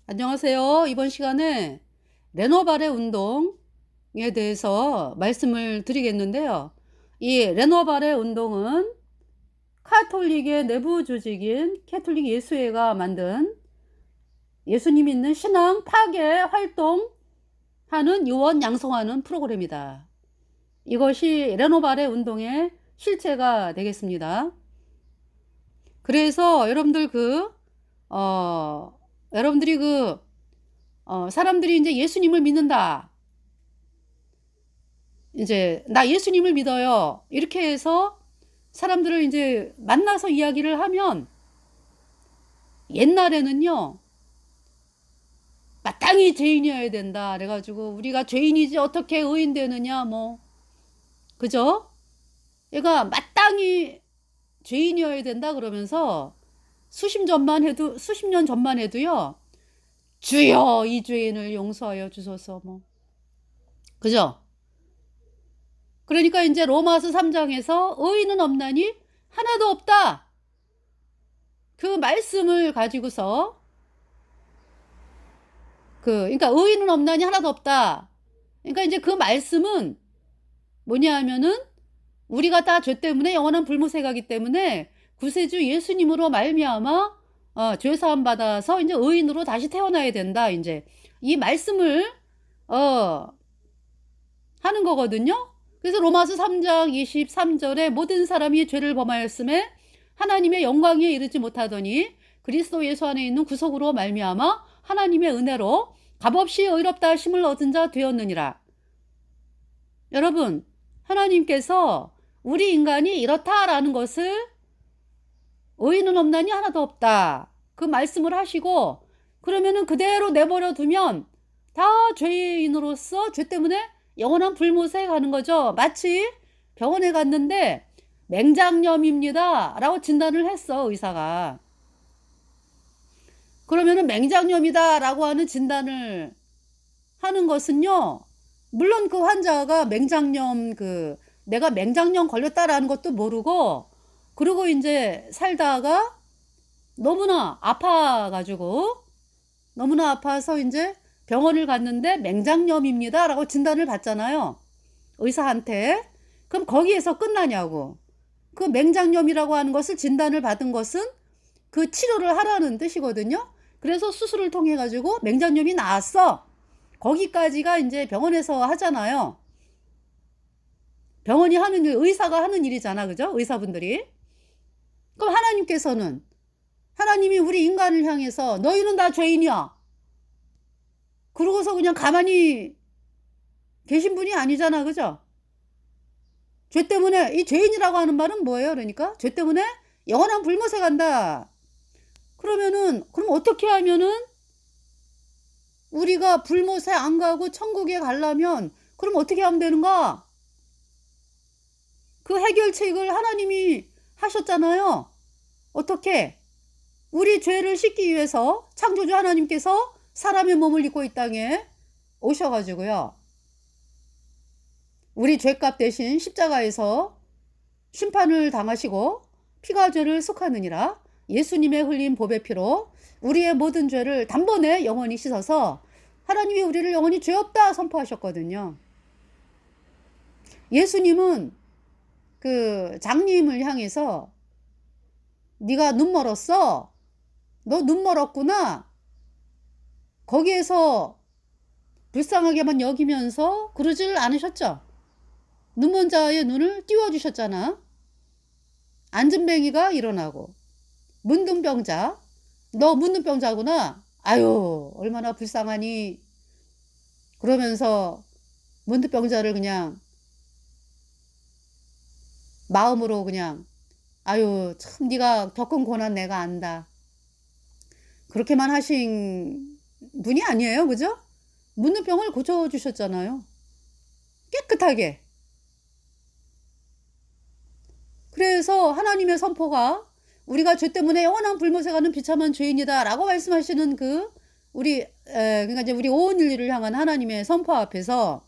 안녕하세요. 이번 시간에 레노발의 운동에 대해서 말씀을 드리겠는데요. 이 레노발의 운동은 카톨릭의 내부 조직인 캐톨릭 예수회가 만든 예수님 있는 신앙 파괴 활동하는 요원 양성하는 프로그램이다. 이것이 레노발의 운동의 실체가 되겠습니다. 그래서 여러분들 여러분들이 사람들이 이제 예수님을 믿는다. 이제 나 예수님을 믿어요. 이렇게 해서 사람들을 이제 만나서 이야기를 하면 옛날에는요, 마땅히 죄인이어야 된다. 그래가지고 우리가 죄인이지 어떻게 의인 되느냐, 뭐, 그죠? 얘가 마땅히 죄인이어야 된다 그러면서 수십 년 전만 해도요, 주여 이 죄인을 용서하여 주소서, 뭐, 그죠? 그러니까 이제 로마서 3장에서 의인은 없나니 하나도 없다. 그 말씀을 가지고서 그러니까 의인은 없나니 하나도 없다. 그러니까 이제 그 말씀은 뭐냐 하면은 우리가 다 죄 때문에 영원한 불무새가기 때문에 구세주 예수님으로 말미암아 죄 사함 받아서 이제 의인으로 다시 태어나야 된다. 이제 이 말씀을 하는 거거든요. 그래서 로마서 3장 23절에 모든 사람이 죄를 범하였음에 하나님의 영광에 이르지 못하더니 그리스도 예수 안에 있는 구속으로 말미암아 하나님의 은혜로 값없이 의롭다 하심을 얻은 자 되었느니라. 여러분, 하나님께서 우리 인간이 이렇다라는 것을 의인은 없나니 하나도 없다. 그 말씀을 하시고 그러면은 그대로 내버려 두면 다 죄인으로서 죄 때문에 영원한 불못에 가는 거죠. 마치 병원에 갔는데 맹장염입니다 라고 진단을 했어, 의사가. 그러면은 맹장염이다 라고 하는 진단을 하는 것은요, 물론 그 환자가 내가 맹장염 걸렸다라는 것도 모르고, 그리고 이제 살다가 너무나 아파서 이제 병원을 갔는데 맹장염입니다 라고 진단을 받잖아요, 의사한테. 그럼 거기에서 끝나냐고. 그 맹장염이라고 하는 것을 진단을 받은 것은 그 치료를 하라는 뜻이거든요. 그래서 수술을 통해 가지고 맹장염이 나았어. 거기까지가 이제 병원에서 하잖아요. 병원이 하는 일, 의사가 하는 일이잖아. 그죠? 의사분들이. 그럼 하나님이 우리 인간을 향해서 너희는 다 죄인이야. 그러고서 그냥 가만히 계신 분이 아니잖아. 그죠? 죄 때문에, 이 죄인이라고 하는 말은 뭐예요? 그러니까 죄 때문에 영원한 불못에 간다. 그럼 어떻게 하면은 우리가 불못에 안 가고 천국에 가려면 그럼 어떻게 하면 되는가? 그 해결책을 하나님이 하셨잖아요. 어떻게? 우리 죄를 씻기 위해서 창조주 하나님께서 사람의 몸을 입고 이 땅에 오셔가지고요, 우리 죄값 대신 십자가에서 심판을 당하시고 피가 죄를 속하느니라 예수님의 흘린 보배 피로 우리의 모든 죄를 단번에 영원히 씻어서 하나님이 우리를 영원히 죄 없다 선포하셨거든요. 예수님은 그 장님을 향해서 네가 눈 멀었어? 너 눈 멀었구나? 거기에서 불쌍하게만 여기면서 그러질 않으셨죠? 눈먼 자의 눈을 띄워주셨잖아. 앉은뱅이가 일어나고, 문둥병자, 너 문둥병자구나? 아유, 얼마나 불쌍하니? 그러면서 문둥병자를 그냥 마음으로 그냥, 아유, 참 네가 겪은 고난 내가 안다. 그렇게만 하신 분이 아니에요. 그죠? 문둥병을 고쳐주셨잖아요. 깨끗하게. 그래서 하나님의 선포가 우리가 죄 때문에 영원한 불못에 가는 비참한 죄인이다 라고 말씀하시는 그러니까 이제 우리 온 인류를 향한 하나님의 선포 앞에서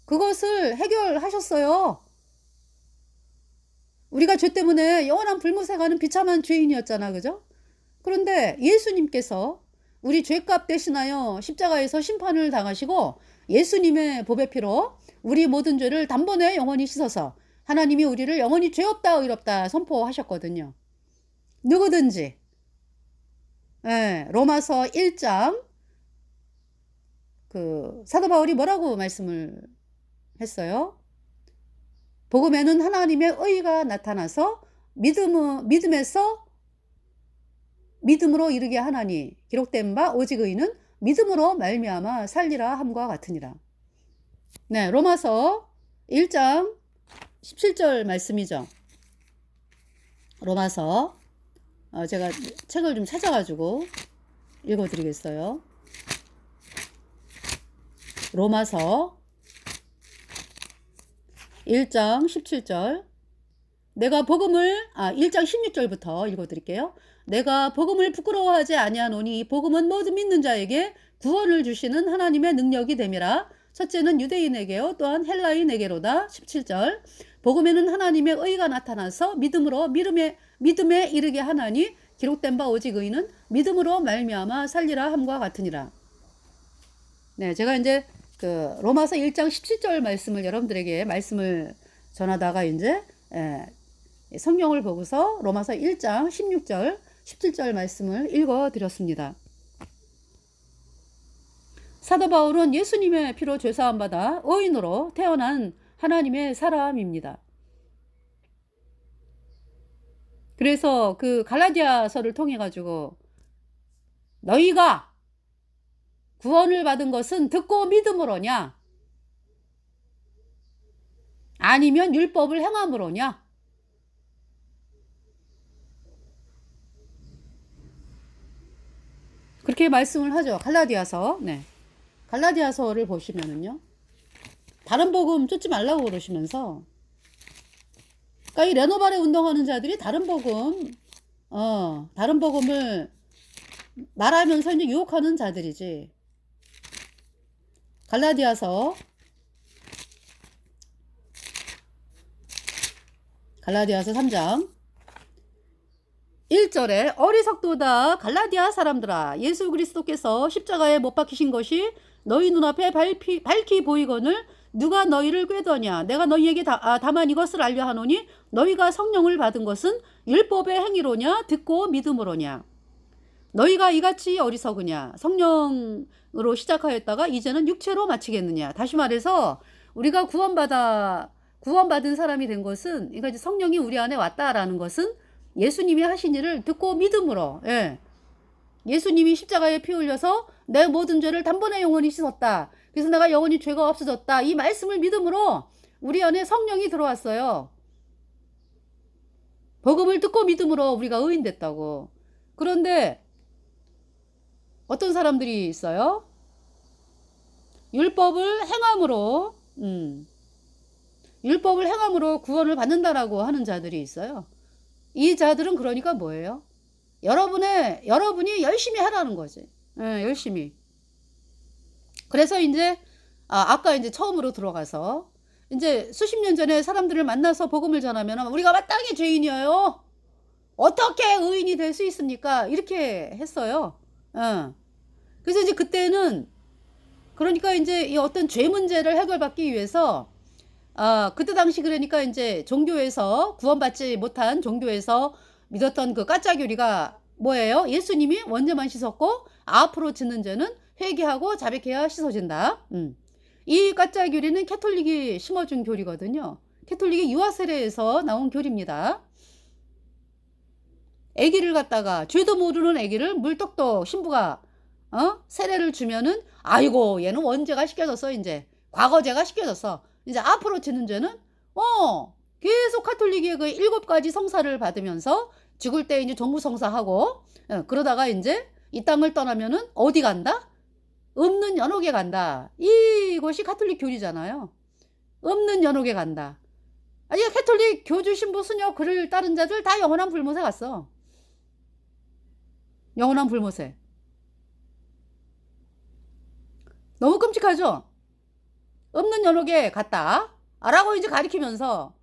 그것을 해결하셨어요. 우리가 죄 때문에 영원한 불못에 가는 비참한 죄인이었잖아. 그죠? 그런데 예수님께서 우리 죄값 대신하여 십자가에서 심판을 당하시고 예수님의 보배 피로 우리 모든 죄를 단번에 영원히 씻어서 하나님이 우리를 영원히 죄 없다 의롭다 선포하셨거든요. 누구든지. 예, 로마서 1장 그 사도 바울이 뭐라고 말씀을 했어요? 복음에는 하나님의 의가 나타나서 믿음에서 믿음으로 이르게 하나니 기록된 바 오직 의는 믿음으로 말미암아 살리라 함과 같으니라. 네, 로마서 1장 17절 말씀이죠. 로마서 제가 책을 좀 찾아가지고 읽어드리겠어요. 로마서 1장 17절. 내가 복음을 1장 16절부터 읽어드릴게요. 내가 복음을 부끄러워하지 아니하노니 복음은 모든 믿는 자에게 구원을 주시는 하나님의 능력이 됨이라. 첫째는 유대인에게요 또한 헬라인에게로다. 17절. 복음에는 하나님의 의가 나타나서 믿음에 이르게 하나니 기록된 바 오직 의는 믿음으로 말미암아 살리라 함과 같으니라. 네, 제가 이제 그 로마서 1장 17절 말씀을 여러분들에게 말씀을 전하다가 이제 성경을 보고서 로마서 1장 16절 17절 말씀을 읽어 드렸습니다. 사도 바울은 예수님의 피로 죄사함 받아 의인으로 태어난 하나님의 사람입니다. 그래서 그 갈라디아서를 통해 가지고 너희가 구원을 받은 것은 듣고 믿음으로냐 아니면 율법을 행함으로냐? 그렇게 말씀을 하죠. 갈라디아서. 네. 갈라디아서를 보시면은요. 다른 복음 쫓지 말라고 그러시면서 그러니까 이 레노바레 운동하는 자들이 다른 복음을 말하면서 이제 유혹하는 자들이지. 갈라디아서 3장 1절에 어리석도다 갈라디아 사람들아 예수 그리스도께서 십자가에 못 박히신 것이 너희 눈앞에 밝히 보이거늘 누가 너희를 꾀더냐 내가 너희에게 다만 이것을 알려 하노니 너희가 성령을 받은 것은 율법의 행위로냐 듣고 믿음으로냐 너희가 이같이 어리석으냐 성령으로 시작하였다가 이제는 육체로 마치겠느냐. 다시 말해서 우리가 구원받은 사람이 된 것은 그러니까 이제 성령이 우리 안에 왔다라는 것은 예수님이 하신 일을 듣고 믿음으로 예수님이 십자가에 피 흘려서 내 모든 죄를 단번에 영원히 씻었다. 그래서 내가 영원히 죄가 없어졌다. 이 말씀을 믿음으로 우리 안에 성령이 들어왔어요. 복음을 듣고 믿음으로 우리가 의인 됐다고. 그런데 어떤 사람들이 있어요? 율법을 행함으로 구원을 받는다라고 하는 자들이 있어요. 이 자들은 그러니까 뭐예요? 여러분이 열심히 하라는 거지. 열심히. 그래서 이제 아까 이제 처음으로 들어가서 이제 수십 년 전에 사람들을 만나서 복음을 전하면 우리가 마땅히 죄인이에요. 어떻게 의인이 될 수 있습니까? 이렇게 했어요. 그래서 이제 그때는 그러니까 이제 이 어떤 죄 문제를 해결받기 위해서 그때 당시 그러니까 이제 종교에서 구원받지 못한 종교에서 믿었던 그 가짜 교리가 뭐예요? 예수님이 원죄만 씻었고 앞으로 짓는 죄는 회개하고 자백해야 씻어진다. 이 가짜 교리는 캐톨릭이 심어준 교리거든요. 캐톨릭의 유아 세례에서 나온 교리입니다. 아기를 갖다가 죄도 모르는 아기를 물떡떡 신부가 세례를 주면은 아이고 얘는 원죄가 씻겨졌어. 이제 과거죄가 씻겨졌어. 이제 앞으로 짓는 죄는 계속 카톨릭의 그 7가지 성사를 받으면서 죽을 때 이제 종부성사하고 그러다가 이제 이 땅을 떠나면은 어디 간다? 없는 연옥에 간다. 이것이 카톨릭 교리잖아요. 없는 연옥에 간다. 아니 캐톨릭 교주 신부 수녀 그를 따른 자들 다 영원한 불못에 갔어. 영원한 불못에. 너무 끔찍하죠? 없는 연옥에 갔다. 라고 이제 가리키면서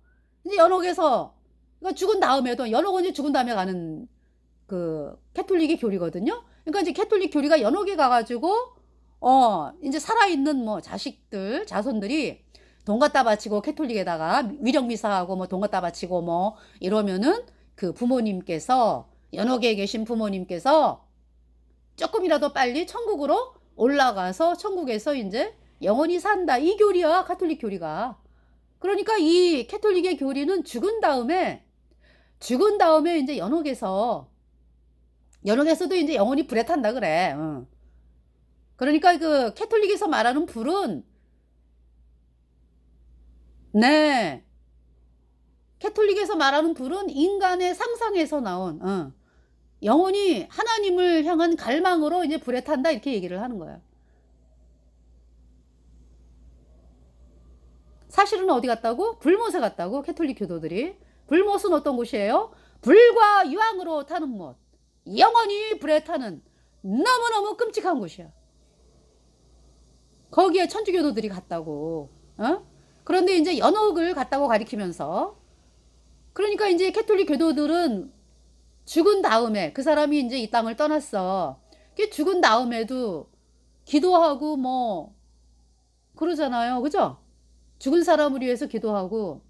이제 연옥에서 그러니까 죽은 다음에도 연옥은 이제 죽은 다음에 가는 그 캐톨릭의 교리거든요. 그러니까 이제 캐톨릭 교리가 연옥에 가가지고 이제 살아있는 뭐 자식들 자손들이 돈 갖다 바치고 캐톨릭에다가 위령미사하고 뭐 돈 갖다 바치고 뭐 이러면은 그 부모님께서 연옥에 계신 부모님께서 조금이라도 빨리 천국으로 올라가서 천국에서 이제 영원히 산다. 이 교리야, 가톨릭 교리가. 그러니까 이 캐톨릭의 교리는 죽은 다음에 이제 연옥에서도 이제 영원히 불에 탄다 그래. 그러니까 그 캐톨릭에서 말하는 불은 네. 캐톨릭에서 말하는 불은 인간의 상상에서 나온 영원히 하나님을 향한 갈망으로 이제 불에 탄다 이렇게 얘기를 하는 거야. 사실은 어디 갔다고? 불못에 갔다고 캐톨릭 교도들이. 불못은 어떤 곳이에요? 불과 유황으로 타는 못. 영원히 불에 타는 너무너무 끔찍한 곳이야. 거기에 천주교도들이 갔다고. 그런데 이제 연옥을 갔다고 가리키면서 그러니까 이제 캐톨릭 교도들은 죽은 다음에 그 사람이 이제 이 땅을 떠났어. 죽은 다음에도 기도하고 뭐 그러잖아요. 그죠? 죽은 사람을 위해서 기도하고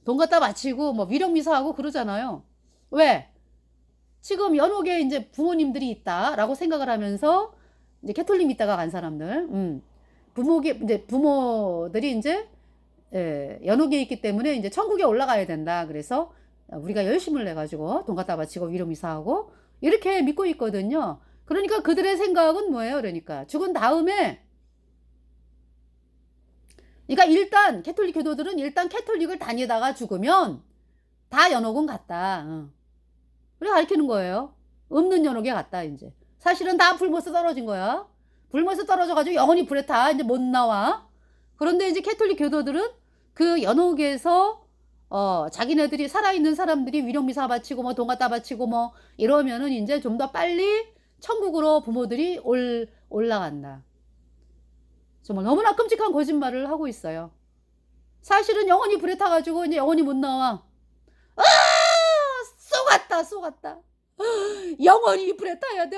돈 갖다 바치고 뭐 위령미사하고 그러잖아요. 왜? 지금 연옥에 이제 부모님들이 있다라고 생각을 하면서 이제 캐톨릭 믿다가 간 사람들, 부모들이 이제 연옥에 있기 때문에 이제 천국에 올라가야 된다. 그래서 우리가 열심을 내 가지고 돈 갖다 바치고 위령미사하고 이렇게 믿고 있거든요. 그러니까 그들의 생각은 뭐예요? 그러니까 죽은 다음에 그러니까 일단 캐톨릭 교도들은 일단 캐톨릭을 다니다가 죽으면 다 연옥은 갔다. 그래 가르치는 거예요. 없는 연옥에 갔다 이제. 사실은 다 불못에 떨어진 거야. 불못에 떨어져가지고 영원히 불에 타 이제 못 나와. 그런데 이제 캐톨릭 교도들은 그 연옥에서 자기네들이 살아있는 사람들이 위령미사 바치고 뭐 돈 갖다 바치고 뭐 이러면은 이제 좀 더 빨리 천국으로 부모들이 올라간다. 정말 너무나 끔찍한 거짓말을 하고 있어요. 사실은 영원히 불에 타가지고 이제 영원히 못 나와. 쏘갔다. 영원히 불에 타야 돼.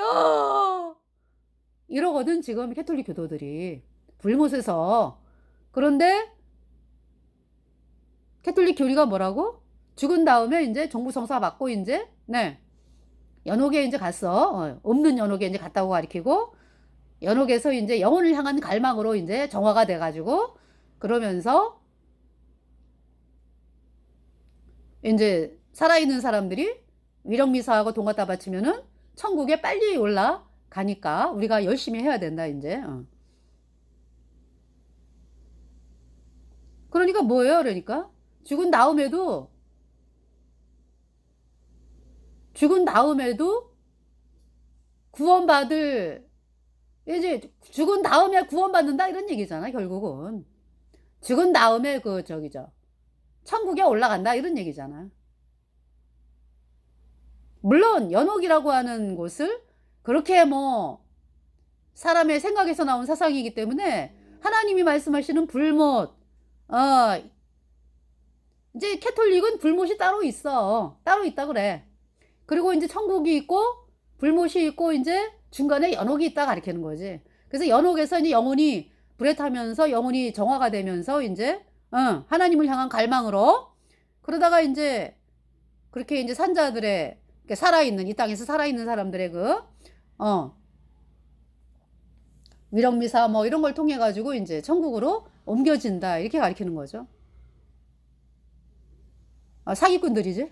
이러거든 지금 캐톨릭 교도들이 불못에서. 그런데 캐톨릭 교리가 뭐라고? 죽은 다음에 이제 종부성사 받고 이제 연옥에 이제 갔어. 없는 연옥에 이제 갔다고 가리키고 연옥에서 이제 영혼을 향한 갈망으로 이제 정화가 돼가지고 그러면서 이제 살아있는 사람들이 위령미사하고 돈 갖다 바치면은 천국에 빨리 올라가니까 우리가 열심히 해야 된다 이제. 그러니까 뭐예요? 그러니까 죽은 다음에도 구원받을 이제 죽은 다음에 구원받는다 이런 얘기잖아. 결국은 죽은 다음에 천국에 올라간다 이런 얘기잖아. 물론 연옥이라고 하는 곳을 그렇게 뭐 사람의 생각에서 나온 사상이기 때문에 하나님이 말씀하시는 불못 이제 캐톨릭은 불못이 따로 있어. 따로 있다 그래. 그리고 이제 천국이 있고 불못이 있고 이제 중간에 연옥이 있다 가리키는 거지. 그래서 연옥에서 이제 영혼이 불에 타면서 영혼이 정화가 되면서 이제 하나님을 향한 갈망으로 그러다가 이제 그렇게 이제 산자들의 살아있는 이 땅에서 살아있는 사람들의 위령미사 뭐 이런 걸 통해 가지고 이제 천국으로 옮겨진다 이렇게 가리키는 거죠. 사기꾼들이지.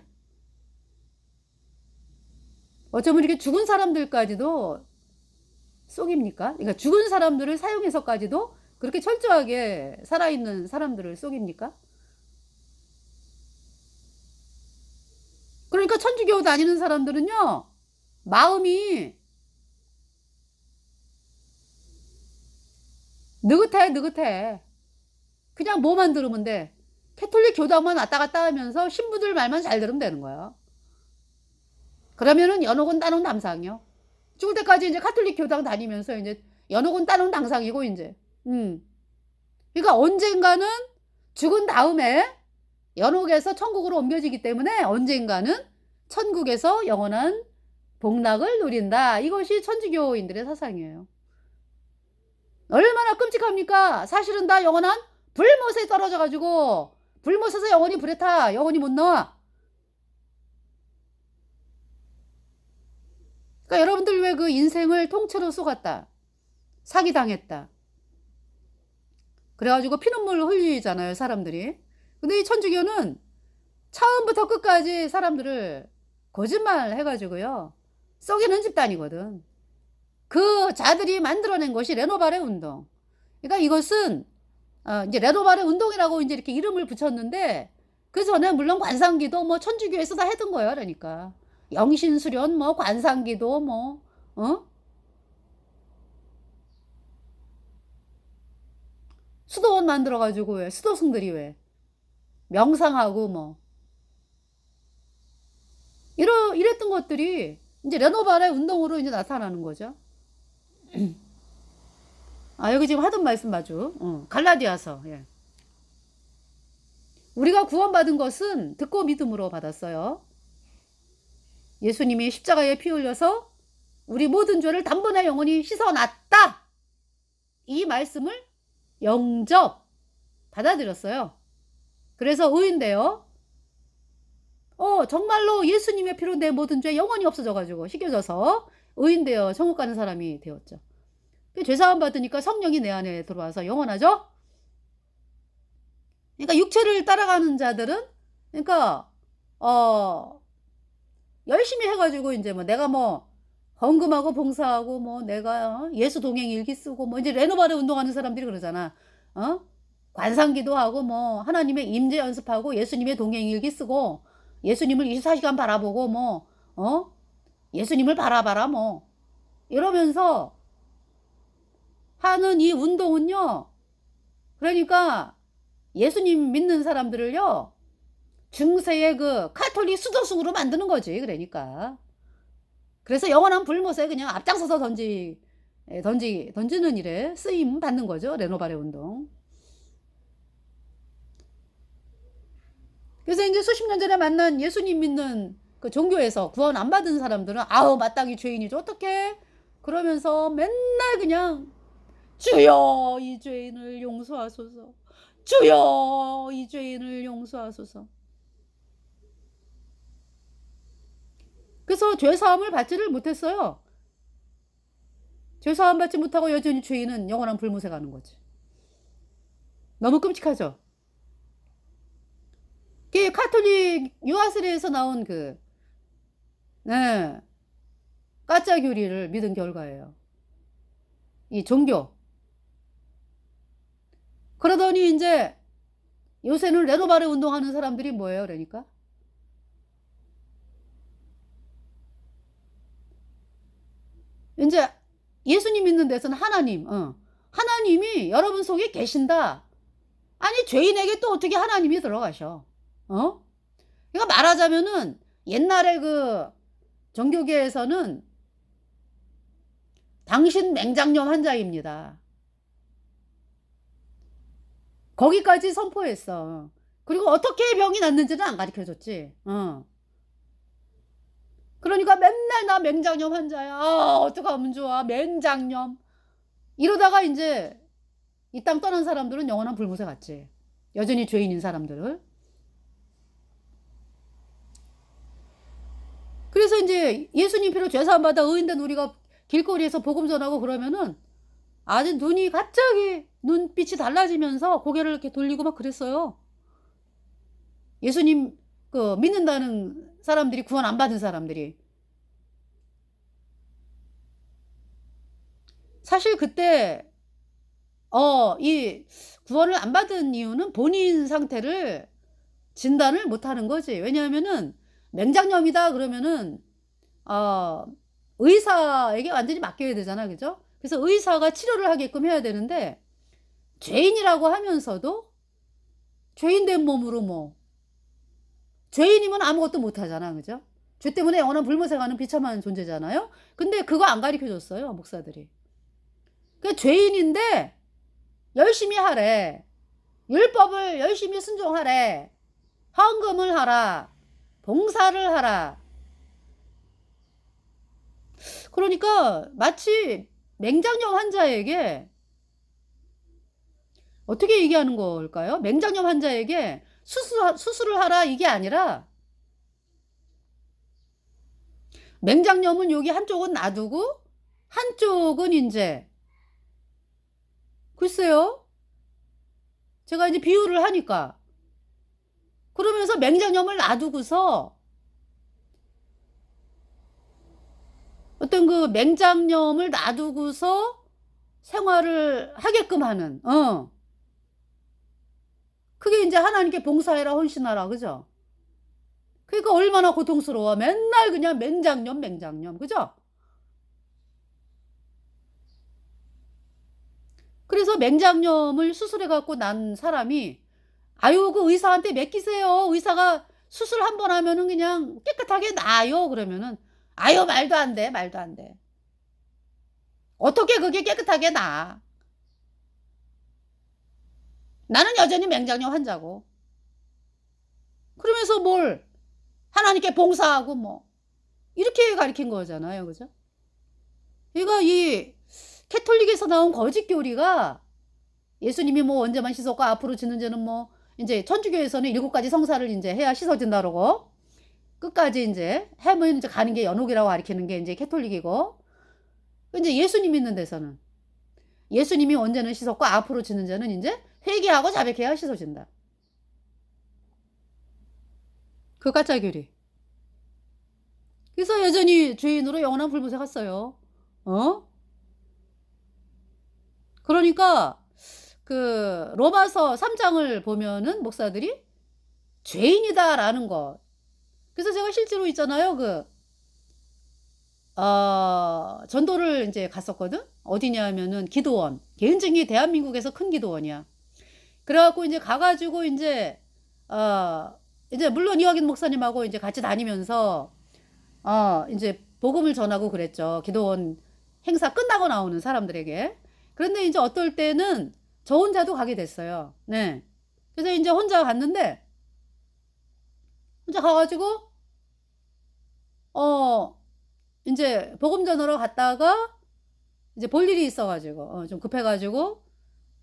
어쩌면 이렇게 죽은 사람들까지도 속입니까? 그러니까 죽은 사람들을 사용해서까지도 그렇게 철저하게 살아있는 사람들을 속입니까? 그러니까 천주교 다니는 사람들은요, 마음이 느긋해. 그냥 뭐만 들으면 돼. 캐톨릭 교당만 왔다 갔다 하면서 신부들 말만 잘 들으면 되는 거야. 그러면은 연옥은 따놓은 담상이요. 죽을 때까지 이제 가톨릭 교당 다니면서 이제 연옥은 따놓은 당상이고 이제. 그러니까 언젠가는 죽은 다음에 연옥에서 천국으로 옮겨지기 때문에 언젠가는 천국에서 영원한 복락을 누린다. 이것이 천주교인들의 사상이에요. 얼마나 끔찍합니까? 사실은 다 영원한 불못에 떨어져 가지고 불못에서 영원히 불에 타. 영원히 못 나와. 그러니까 여러분들 왜 그 인생을 통째로 쏘갔다. 사기당했다. 그래가지고 피눈물 흘리잖아요, 사람들이. 근데 이 천주교는 처음부터 끝까지 사람들을 거짓말 해가지고요. 썩이는 집단이거든. 그 자들이 만들어낸 것이 레노바레 운동. 그러니까 이것은 이제 레노바레 운동이라고 이제 이렇게 이름을 붙였는데 그 전에 물론 관상기도 뭐 천주교에서 다 했던 거예요. 그러니까 영신수련 뭐 관상기도 뭐 수도원 만들어가지고 왜 수도승들이 왜 명상하고 뭐 이랬던 것들이 이제 레노바레 운동으로 이제 나타나는 거죠. 여기 지금 하던 말씀 마주. 갈라디아서. 예. 우리가 구원받은 것은 듣고 믿음으로 받았어요. 예수님이 십자가에 피 흘려서 우리 모든 죄를 단번에 영원히 씻어놨다. 이 말씀을 영접 받아들였어요. 그래서 의인데요. 정말로 예수님의 피로 내 모든 죄 영원히 없어져가지고 씻겨져서 의인되어 천국 가는 사람이 되었죠. 죄사함 받으니까 성령이 내 안에 들어와서 영원하죠. 그러니까 육체를 따라가는 자들은 그러니까 열심히 해가지고 이제 뭐 내가 뭐 헌금하고 봉사하고 뭐 내가 예수 동행 일기 쓰고 뭐 이제 레노바레 운동하는 사람들이 그러잖아. 관상기도 하고 뭐 하나님의 임재 연습하고 예수님의 동행 일기 쓰고 예수님을 24시간 바라보고 뭐 예수님을 바라봐라 뭐 이러면서 하는 이 운동은요. 그러니까 예수님 믿는 사람들을요. 중세의 그 카톨릭 수도승으로 만드는 거지. 그러니까. 그래서 영원한 불못에 그냥 앞장서서 던지는 일에 쓰임 받는 거죠. 레노바레 운동. 그래서 이제 수십 년 전에 만난 예수님 믿는 그 종교에서 구원 안 받은 사람들은 마땅히 죄인이죠. 어떡해? 그러면서 맨날 그냥 주여 이 죄인을 용서하소서. 주여 이 죄인을 용서하소서. 그래서 죄사함을 받지를 못했어요. 죄사함 받지 못하고 여전히 죄인은 영원한 불못에 가는 거지. 너무 끔찍하죠. 그게 카톨릭 유아세례에서 나온 가짜 교리를 믿은 결과예요. 이 종교. 그러더니 이제 요새는 레노바레 운동하는 사람들이 뭐예요? 그러니까 이제 예수님 믿는 데서는 하나님이 여러분 속에 계신다. 아니 죄인에게 또 어떻게 하나님이 들어가셔? 그러니까 말하자면은 옛날에 그 종교계에서는 당신 맹장염 환자입니다. 거기까지 선포했어. 그리고 어떻게 병이 났는지는 안 가르쳐줬지. 그러니까 맨날 나 맹장염 환자야. 어떡하면 좋아. 맹장염. 이러다가 이제 이 땅 떠난 사람들은 영원한 불못에 갔지. 여전히 죄인인 사람들을. 그래서 이제 예수님 피로 죄사함 받아 의인된 우리가 길거리에서 복음 전하고 그러면은 아주 눈이 갑자기 눈빛이 달라지면서 고개를 이렇게 돌리고 막 그랬어요. 예수님 믿는다는 사람들이 구원 안 받은 사람들이. 사실 그때 이 구원을 안 받은 이유는 본인 상태를 진단을 못 하는 거지. 왜냐하면은 맹장염이다 그러면은 의사에게 완전히 맡겨야 되잖아. 그죠? 그래서 의사가 치료를 하게끔 해야 되는데 죄인이라고 하면서도 죄인된 몸으로 뭐 죄인이면 아무것도 못하잖아. 그죠? 죄 때문에 영원한 불못에 가는 비참한 존재잖아요. 근데 그거 안 가르쳐줬어요. 목사들이. 그 죄인인데 열심히 하래. 율법을 열심히 순종하래. 헌금을 하라. 봉사를 하라. 그러니까 마치 맹장염 환자에게 어떻게 얘기하는 걸까요? 맹장염 환자에게 수술을 하라 이게 아니라 맹장염은 여기 한쪽은 놔두고 한쪽은 인제 글쎄요. 제가 이제 비유를 하니까 그러면서 맹장염을 놔두고서 어떤 그 맹장염을 놔두고서 생활을 하게끔 하는 그게 인제 하나님께 봉사해라 헌신하라 그죠? 그러니까 얼마나 고통스러워. 맨날 그냥 맹장염, 맹장염. 그죠? 그래서 맹장염을 수술해 갖고 난 사람이 "아유 그 의사한테 맡기세요. 의사가 수술 한 번 하면은 그냥 깨끗하게 나아요." 그러면은 "아유 말도 안 돼. 말도 안 돼. 어떻게 그게 깨끗하게 나아. 나는 여전히 맹장염 환자고." 그러면서 뭘 하나님께 봉사하고 뭐 이렇게 가르친 거잖아요. 그죠? 그러니까 이 캐톨릭에서 나온 거짓 교리가 예수님이 뭐 언제만 씻었고 앞으로 지는 죄는 뭐 인제 천주교에서는 7가지 성사를 인제 해야 씻어진다 그러고 끝까지 인제 해면 인제 가는 게 연옥이라고 가르치는 게 인제 캐톨릭이고 인제 예수님 믿는 데서는 예수님이 언제는 씻었고 앞으로 지는 죄는 인제 회개하고 자백해야 씻어진다. 그 가짜 교리. 그래서 여전히 죄인으로 영원한 불못에 갔어요. 어? 그러니까 그 로마서 3 장을 보면은 목사들이 "죄인이다."라는 것. 그래서 제가 실제로 있잖아요. 전도를 인제 갔었거든. 어디냐면은 기도원. 개인증이 대한민국에서 큰 기도원이야. 그래 갖고 인제 가 가지고 인제 인제 물론 이화긴 목사님하고 인제 같이 다니면서 인제 복음을 전하고 그랬죠. 기도원 행사 끝나고 나오는 사람들에게. 그런데 인제 어떨 때는 저 혼자도 가게 됐어요. 네. 그래서 인제 혼자 갔는데 혼자 가 가지고 어 인제 복음 전하러 갔다가 이제 볼 일이 있어 가지고 좀 급해 가지고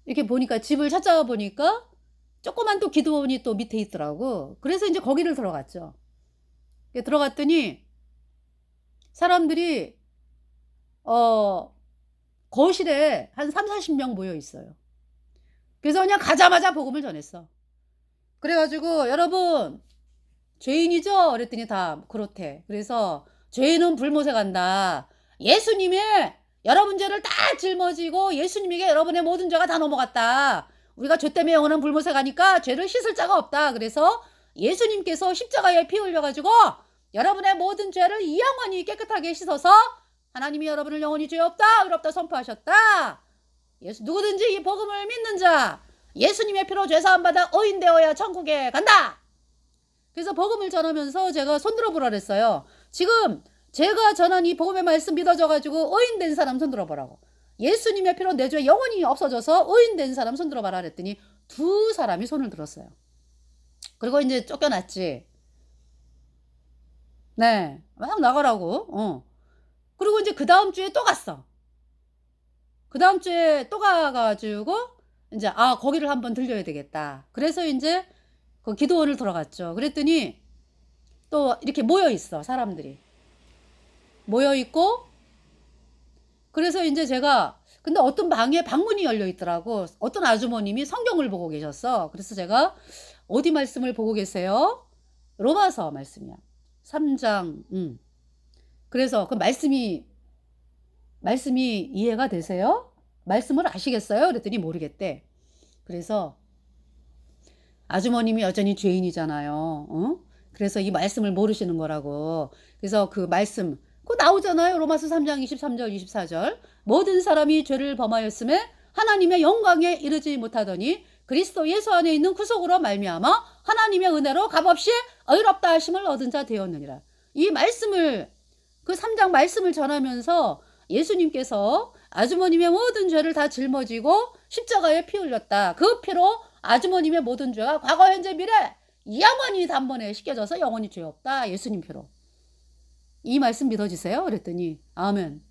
이렇게 보니까 집을 찾아와 보니까 조그만 또 기도원이 또 밑에 있더라고. 그래서 인제 거기를 들어갔죠. 들어갔더니 사람들이 어 거실에 한 30-40명 모여 있어요. 그래서 그냥 가자마자 복음을 전했어. 그래 가지고 "여러분 죄인이죠?" 그랬더니 다 그렇대. 그래서 "죄인은 불못에 간다. 예수님이 여러분 죄를 다 짊어지고 예수님에게 여러분의 모든 죄가 다 넘어갔다. 우리가 죄 때문에 영원한 불못에 가니까 죄를 씻을 자가 없다. 그래서 예수님께서 십자가에 피 흘려 가지고 여러분의 모든 죄를 영원히 깨끗하게 씻어서 하나님이 여러분을 영원히 죄 없다, 의 없다 선포하셨다. 누구든지 이 복음을 믿는 자 예수님의 피로 죄 사함 받아 의인 되어야 천국에 간다." 그래서 복음을 전하면서 제가 손들어 보라 그랬어요. 지금 제가 전한 이 복음의 말씀 믿어져 가지고 의인 된 사람 손들어 보라고. 예수님의 피로 내 죄 영원히 없어져서 의인 된 사람 손들어 봐라 그랬더니 두 사람이 손을 들었어요. 그리고 인제 쫓겨났지. 네. 막 나가라고. 그리고 인제 그다음 주에 또 갔어. 그다음 주에 또 가 가지고 인제 '아 거기를 한번 들려야 되겠다.' 그래서 인제 그 기도원을 들어갔죠. 그랬더니 또 이렇게 모여 있어 사람들이. 모여 있고 그래서 인제 제가 근데 어떤 방에 방문이 열려 있더라고. 어떤 아주머님이 성경을 보고 계셨어. 그래서 제가 "어디 말씀을 보고 계세요?" 로마서 말씀이야. 3 장. 그래서 그 말씀이 이해가 되세요? 말씀을 아시겠어요? 그랬더니 모르겠대. 그래서 아주머님이 여전히 죄인이잖아요. 그래서 이 말씀을 모르시는 거라고. 그래서 그 말씀 그거 나오잖아요. 로마서 3장 23 절 24 절. "모든 사람이 죄를 범하였음에 하나님의 영광에 이르지 못하더니 그리스도 예수 안에 있는 구속으로 말미암아 하나님의 은혜로 값없이 의롭다 하심을 얻은 자 되었느니라." 이 말씀을 그 3장 말씀을 전하면서 예수님께서 아주머님의 모든 죄를 다 짊어지고 십자가에 피 흘렸다. 그 피로 아주머님의 모든 죄가 과거, 현재, 미래 영원히 단번에 씻겨져서 영원히 죄 없다. 예수님 피로. 이 말씀 믿어지세요? 그랬더니 아멘.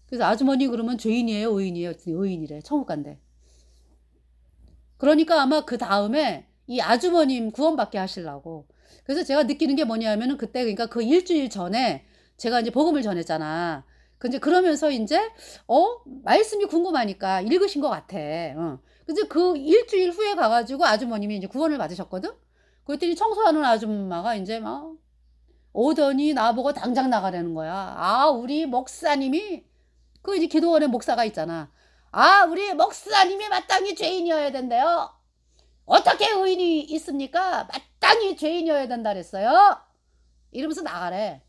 그래서 아주머니 그러면 죄인이에요, 의인이에요? 그랬더니 의인이래. 천국 간대. 그러니까 아마 그 다음에 이 아주머님 구원받게 하시려고. 그래서 제가 느끼는 게 뭐냐면은 그때 그러니까 그 일주일 전에 제가 이제 복음을 전했잖아. 근데 그러면서 이제 말씀이 궁금하니까 읽으신 것 같아. 근데 그 일주일 후에 가가지고 아주머님이 이제 구원을 받으셨거든. 그랬더니 청소하는 아줌마가 이제 막 오더니 나보고 당장 나가라는 거야. 아, 우리 목사님이 그 이제 기도원에 목사가 있잖아. 아, 우리 목사님이 마땅히 죄인이어야 된대요. 어떻게 의인이 있습니까? 마땅히 죄인이어야 된다 그랬어요. 이러면서 나가래.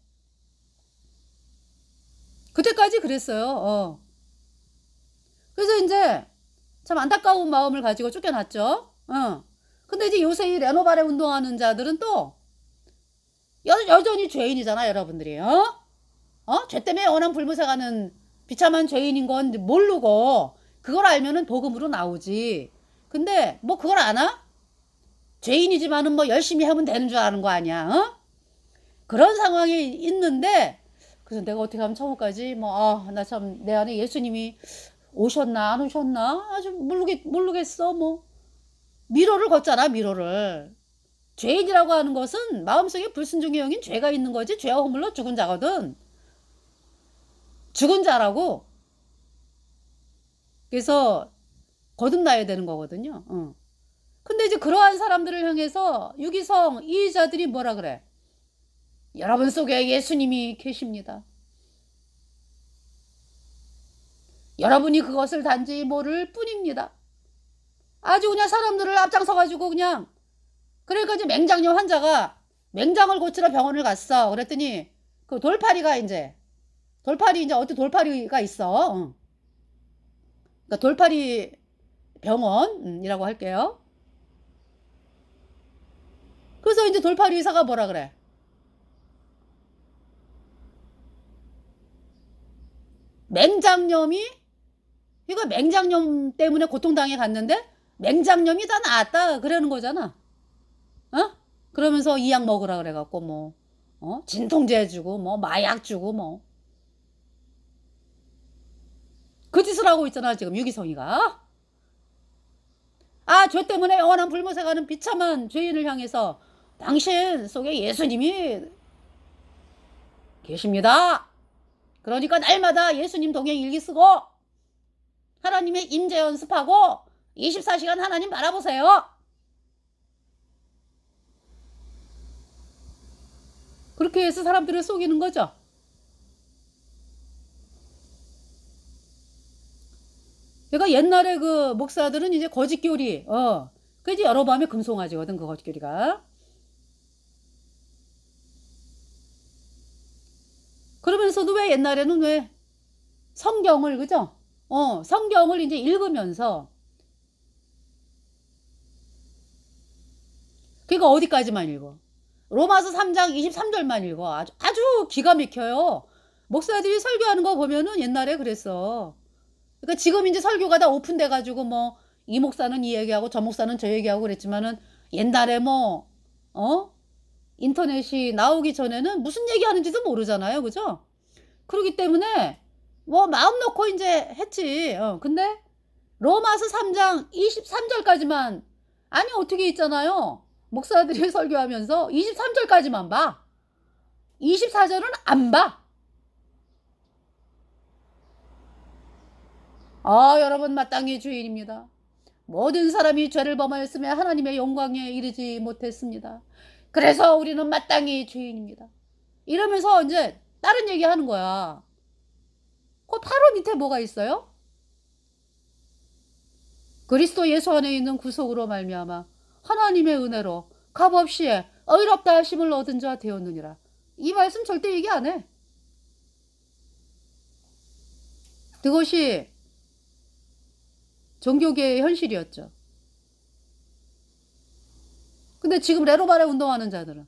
그때까지 그랬어요. 그래서 이제 참 안타까운 마음을 가지고 쫓겨났죠. 근데 이제 요새 이 레노발에 운동하는 자들은 또 여전히 죄인이잖아, 여러분들이. 죄 때문에 원한 불무사가는 비참한 죄인인 건 모르고 그걸 알면은 복음으로 나오지. 근데 뭐 그걸 아나? 죄인이지만은 뭐 열심히 하면 되는 줄 아는 거 아니야? 그런 상황이 있는데 그래서 내가 어떻게 하면 천국까지 나 참 내 안에 예수님이 오셨나 안 오셨나 아주 모르겠어. 뭐 미로를 걷잖아, 미로를. 죄인이라고 하는 것은 마음속에 불순종의 영인 죄가 있는 거지. 죄와 허물로 죽은 자거든. 죽은 자라고. 그래서 거듭나야 되는 거거든요. 근데 이제 그러한 사람들을 향해서 유기성 이 자들이 뭐라 그래? 여러분 속에 예수님이 계십니다. 여러분이 그것을 단지 모를 뿐입니다. 아주 그냥 사람들을 앞장서가지고 그냥. 그러니까 이제 맹장염 환자가 맹장을 고치러 병원을 갔어. 그랬더니 그 돌팔이가 이제 어떤 돌팔이가 있어. 그러니까 돌팔이 병원이라고 할게요. 그래서 이제 돌팔이 의사가 뭐라 그래? 맹장염이 이거 맹장염 때문에 고통당해 갔는데 맹장염이 다 나았다 그러는 거잖아. 그러면서 이 약 먹으라 그래갖고 진통제 주고 마약 주고 그 짓을 하고 있잖아 지금 유기성이가. 아, 죄 때문에 영원한 불못에 가는 비참한 죄인을 향해서 당신 속에 예수님이 계십니다. 그러니까 날마다 예수님 동행 일기 쓰고 하나님의 임재 연습하고 24시간 하나님 바라보세요. 그렇게 해서 사람들을 속이는 거죠. 그러니까 옛날에 그 목사들은 이제 거짓교리, 그 이제 여러 밤에 금송아지거든, 그 거짓교리가. 그러면서도 왜 옛날에는 왜 성경을, 그죠? 성경을 이제 읽으면서, 그러니까 어디까지만 읽어? 로마서 3장 23절만 읽어. 아주 기가 막혀요. 목사들이 설교하는 거 보면은 옛날에 그랬어. 그러니까 지금 이제 설교가 다 오픈돼가지고 이 목사는 이 얘기하고 저 목사는 저 얘기하고 그랬지만은 옛날에 인터넷이 나오기 전에는 무슨 얘기하는지도 모르잖아요. 그죠? 그러기 때문에 마음 놓고 이제 했지. 근데 로마서 3장 23절까지만 아니 어떻게 있잖아요. 목사들이 설교하면서 23절까지만 봐. 24절은 안 봐. 여러분 마땅히 주인입니다. 모든 사람이 죄를 범하였으며 하나님의 영광에 이르지 못했습니다. 그래서 우리는 마땅히 죄인입니다. 이러면서 이제 다른 얘기 하는 거야. 그 바로 밑에 뭐가 있어요? 그리스도 예수 안에 있는 구속으로 말미암아 하나님의 은혜로 값없이 의롭다 하심을 얻은 자 되었느니라. 이 말씀 절대 얘기 안 해. 그것이 종교계의 현실이었죠. 근데 지금 레로바레 운동하는 자들은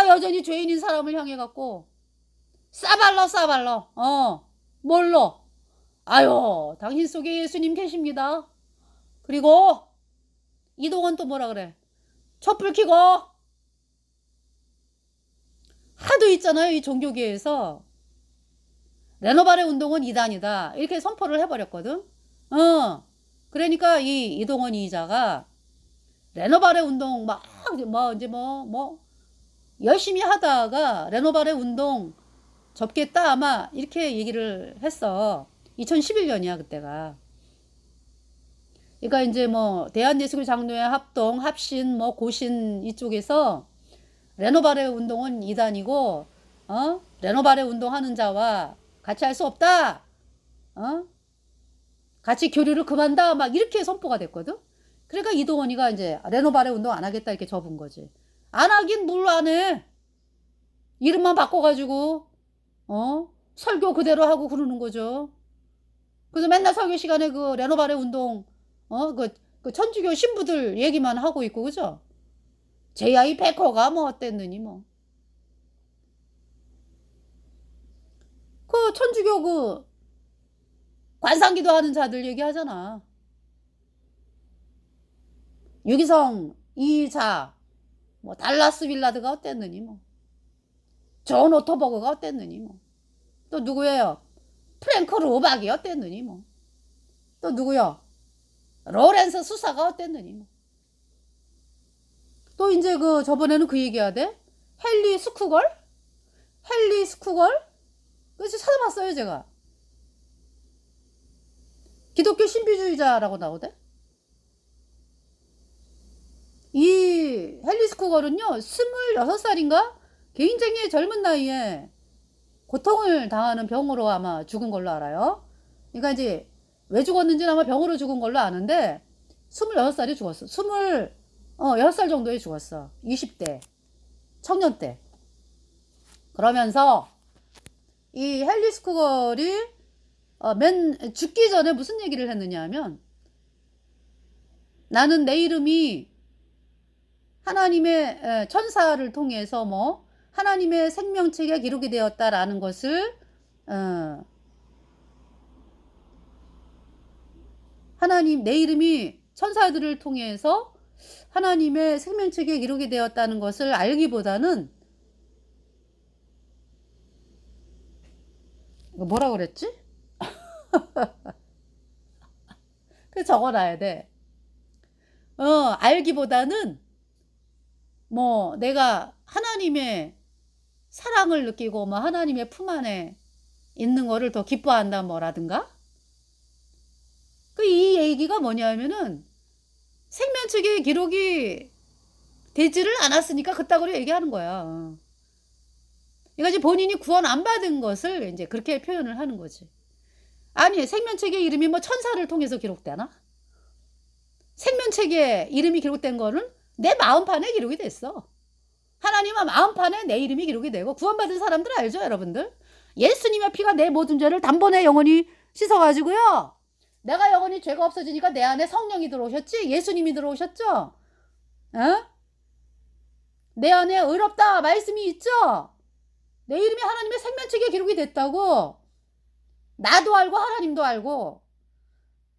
여전히 죄인인 사람을 향해 갖고 싸발러 뭘로? 아유, 당신 속에 예수님 계십니다. 그리고 이동원 또 뭐라 그래? 촛불 켜고 하도 있잖아요. 이 종교계에서 레노바레 운동은 이단이다 이렇게 선포를 해버렸거든. 그러니까 이 이동원 이자가 레노바레 운동 막 이제 뭐 열심히 하다가 레노바레 운동 접겠다 아마 이렇게 얘기를 했어. 2011년이야 그때가. 그러니까 이제 뭐 대한예수교 장로회 합동 합신 뭐 고신 이쪽에서 레노바레 운동은 이단이고 레노바레 운동하는 자와 같이 할 수 없다. 같이 교류를 그만다 막 이렇게 선포가 됐거든. 그러니까 이동원이가 이제 레노바레 운동 안 하겠다 이렇게 접은 거지. 안 하긴 뭘 안 해. 이름만 바꿔가지고 설교 그대로 하고 그러는 거죠. 그래서 맨날 설교 시간에 그 레노바레 운동 그 천주교 신부들 얘기만 하고 있고 그죠? 제아이 백호가 뭐 어땠느니 뭐. 그 천주교 그 관상기도 하는 자들 얘기하잖아. 유기성 이자 뭐 달라스 빌라드가 어땠느니 뭐. 존 오토버그가 어땠느니 뭐. 또 누구예요? 프랭크 로박이 어땠느니 뭐. 또 누구요? 로렌스 수사가 어땠느니 뭐. 또 이제 그 저번에는 그 얘기해야 돼? 헨리 스쿠걸? 헨리 스쿠걸? 그래서 찾아봤어요 제가. 기독교 신비주의자라고 나오대. 이 헨리 스쿠걸은요 26살인가? 굉장히 젊은 나이에 고통을 당하는 병으로 아마 죽은 걸로 알아요. 그러니까 이제 왜 죽었는지는 아마 병으로 죽은 걸로 아는데 26살에 죽었어. 6살 정도에 죽었어. 20대 청년 때. 그러면서 이 헨리 스쿠걸이 죽기 전에 무슨 얘기를 했느냐 하면 나는 내 이름이 하나님의 천사를 통해서 뭐 하나님의 생명책에 기록이 되었다라는 것을 하나님 내 이름이 천사들을 통해서 하나님의 생명책에 기록이 되었다는 것을 알기보다는 뭐라 그랬지? 그 적어놔야 돼. 알기보다는 뭐 내가 하나님의 사랑을 느끼고 뭐 하나님의 품 안에 있는 거를 더 기뻐한다 뭐라든가. 그 이 얘기가 뭐냐면은 생명책에 기록이 되지를 않았으니까 그따구로 얘기하는 거야. 그러니까 이제 본인이 구원 안 받은 것을 이제 그렇게 표현을 하는 거지. 아니 생명책에 이름이 뭐 천사를 통해서 기록되나? 생명책에 이름이 기록된 거는 내 마음판에 기록이 됐어. 하나님의 마음판에 내 이름이 기록이 되고 구원받은 사람들 알죠 여러분들? 예수님의 피가 내 모든 죄를 단번에 영원히 씻어가지고요. 내가 영원히 죄가 없어지니까 내 안에 성령이 들어오셨지? 예수님이 들어오셨죠? 내 안에 의롭다 말씀이 있죠? 내 이름이 하나님의 생명책에 기록이 됐다고. 나도 알고 하나님도 알고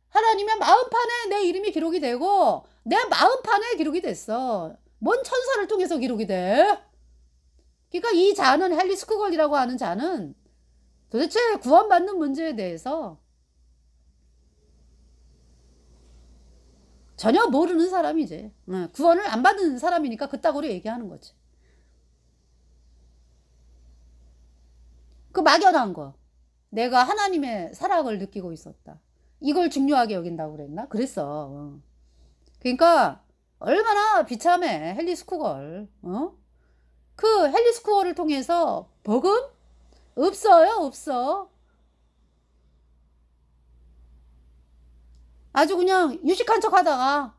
하나님의 마음판에 내 이름이 기록이 되고 내 마음판에 기록이 됐어. 뭔 천사를 통해서 기록이 돼? 그러니까 이 자는 헨리 스쿠걸이라고 하는 자는 도대체 구원받는 문제에 대해서 전혀 모르는 사람이지. 구원을 안 받는 사람이니까 그따구로 얘기하는 거지. 그 막연한 거. 내가 하나님의 사랑을 느끼고 있었다. 이걸 중요하게 여긴다고 그랬나? 그랬어. 그러니까 얼마나 비참해 헨리 스쿠걸. 그 헨리 스쿠걸을 통해서 복음? 없어요 없어. 아주 그냥 유식한 척 하다가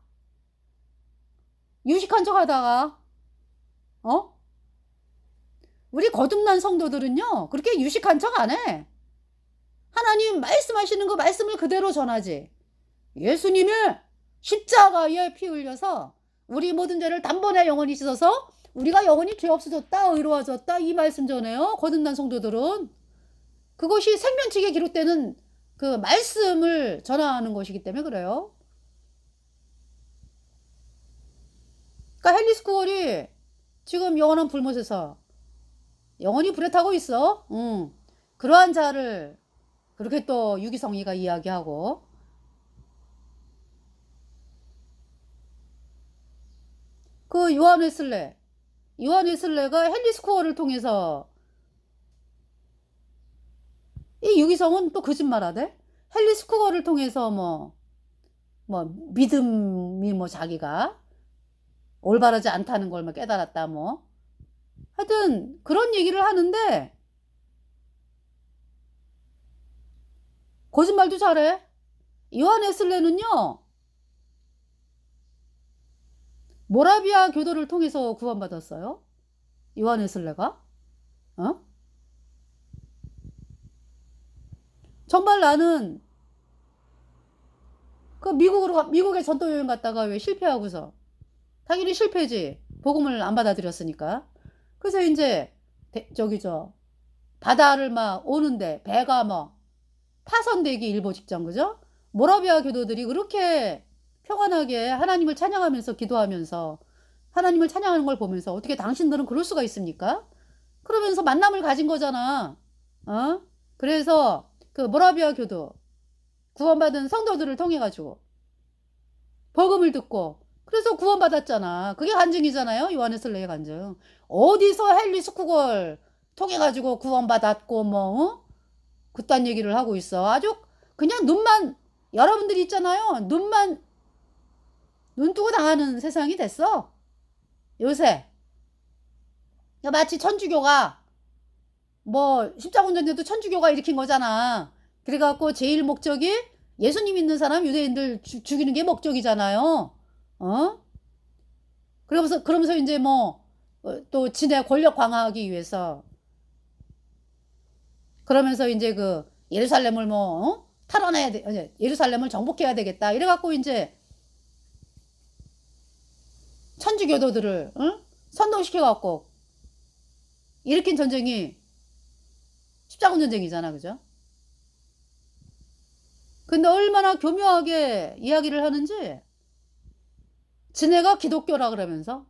우리 거듭난 성도들은요 그렇게 유식한 척 안 해. 하나님 말씀하시는 거 말씀을 그대로 전하지. 예수님이 십자가에 피 흘려서 우리 모든 죄를 단번에 영원히 씻어서 우리가 영원히 죄 없어졌다 의로워졌다 이 말씀 전해요. 거듭난 성도들은 그것이 생명책에 기록되는 그 말씀을 전하는 것이기 때문에 그래요. 그러니까 헨리 스쿠걸이 지금 영원한 불못에서 영원히 불에 타고 있어. 그러한 자를 그렇게 또 유기성이가 이야기하고, 그 요한 웨슬레가 헨리 스코어를 통해서, 이 유기성은 또 거짓말하대. 헨리 스코어를 통해서 믿음이 자기가 올바르지 않다는 걸 깨달았다 하여튼 그런 얘기를 하는데 거짓말도 잘해. 요한 웨슬레는요, 모라비아 교도를 통해서 구원받았어요. 요한 웨슬레가. 어? 정말 나는 그 미국에 전도 여행 갔다가 왜 실패하고서, 당연히 실패지. 복음을 안 받아들였으니까. 그래서 이제 바다를 오는데 배가 파손되기 일보 직전, 그죠? 모라비아 교도들이 그렇게 평안하게 하나님을 찬양하면서 기도하면서 하나님을 찬양하는 걸 보면서 어떻게 당신들은 그럴 수가 있습니까? 그러면서 만남을 가진 거잖아. 그래서 그 모라비아 교도 구원받은 성도들을 통해 가지고 복음을 듣고 그래서 구원받았잖아. 그게 간증이잖아요. 요한 웨슬레의 간증. 어디서 헨리 스쿠걸 통해 가지고 구원받았고 그딴 얘기를 하고 있어. 아주 그냥 여러분들이 있잖아요. 눈 뜨고 당하는 세상이 됐어. 요새. 마치 천주교가 십자군전에도 천주교가 일으킨 거잖아. 그래갖고 제일 목적이 예수님 믿는 사람 유대인들 죽이는 게 목적이잖아요. 그러면서 이제 또 진의 권력 강화하기 위해서 그러면서 이제 그 예루살렘을 탈환해야 돼. 예루살렘을 정복해야 되겠다. 이래갖고 이제 천주교도들을 선동시켜갖고 일으킨 전쟁이 십자군 전쟁이잖아, 그죠? 근데 얼마나 교묘하게 이야기를 하는지, 지네가 기독교라 그러면서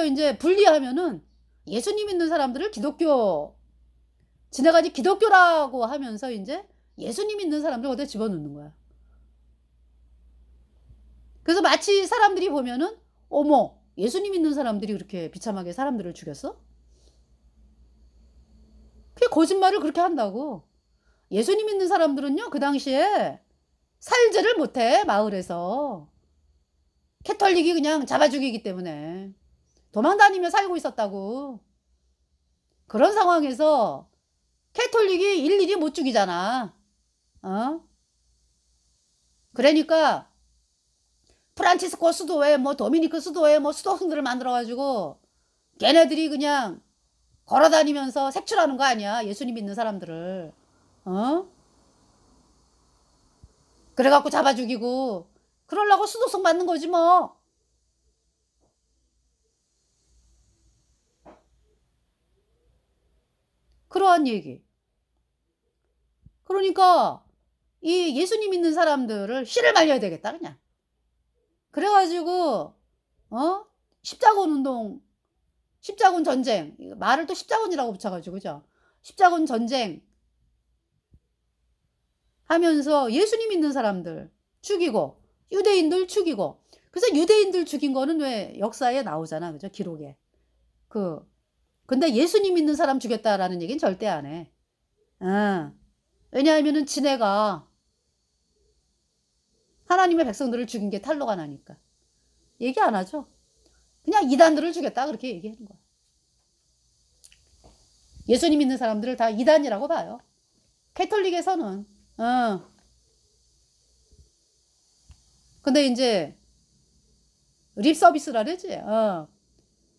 이제 분리하면은 예수님 믿는 사람들을 지네가 이제 기독교라고 하면서 이제 예수님 믿는 사람들 어디다 집어넣는 거야. 그래서 마치 사람들이 보면은 어머, 예수님 믿는 사람들이 그렇게 비참하게 사람들을 죽였어? 그게 거짓말을 그렇게 한다고. 예수님 믿는 사람들은요, 그 당시에 살지를 못해, 마을에서. 캐톨릭이 그냥 잡아 죽이기 때문에 도망다니며 살고 있었다고. 그런 상황에서 캐톨릭이 일일이 못 죽이잖아. 그러니까 프란치스코 수도에 도미니크 수도에 수도승들을 만들어가지고 걔네들이 그냥 걸어다니면서 색출하는 거 아니야, 예수님 믿는 사람들을. 그래갖고 잡아 죽이고 그러려고 수도승 만든 거지 뭐. 그러한 얘기. 그러니까 이 예수님 믿는 사람들을 씨를 말려야 되겠다 그냥. 그래가지고 십자군 전쟁, 말을 또 십자군이라고 붙여가지고, 그죠? 십자군 전쟁 하면서 예수님 믿는 사람들 죽이고 유대인들 죽이고. 그래서 유대인들 죽인 거는 왜 역사에 나오잖아, 그죠? 기록에. 근데 예수님 믿는 사람 죽였다라는 얘기는 절대 안 해. 왜냐하면은 지네가 하나님의 백성들을 죽인 게 탄로가 나니까 얘기 안 하죠. 그냥 이단들을 죽였다 그렇게 얘기하는 거야. 예수님 믿는 사람들을 다 이단이라고 봐요. 캐톨릭에서는. 근데 이제 립 서비스라 그러지.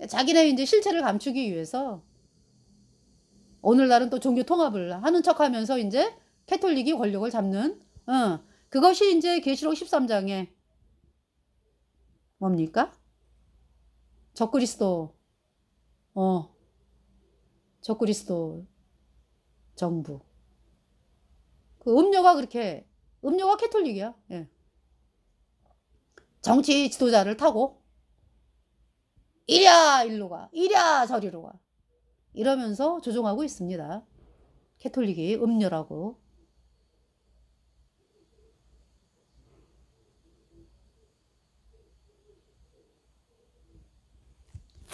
자기네 이제 실체를 감추기 위해서 오늘날은 또 종교 통합을 하는 척하면서 이제 캐톨릭이 권력을 잡는. 그것이 이제 계시록 13장에 뭡니까? 적그리스도 정부. 그 음료가 캐톨릭이야. 예. 정치 지도자를 타고 이랴 일로 가, 이랴 저리로 가, 이러면서 조종하고 있습니다. 캐톨릭이 음녀라고.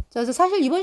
자, 그래서 사실 이번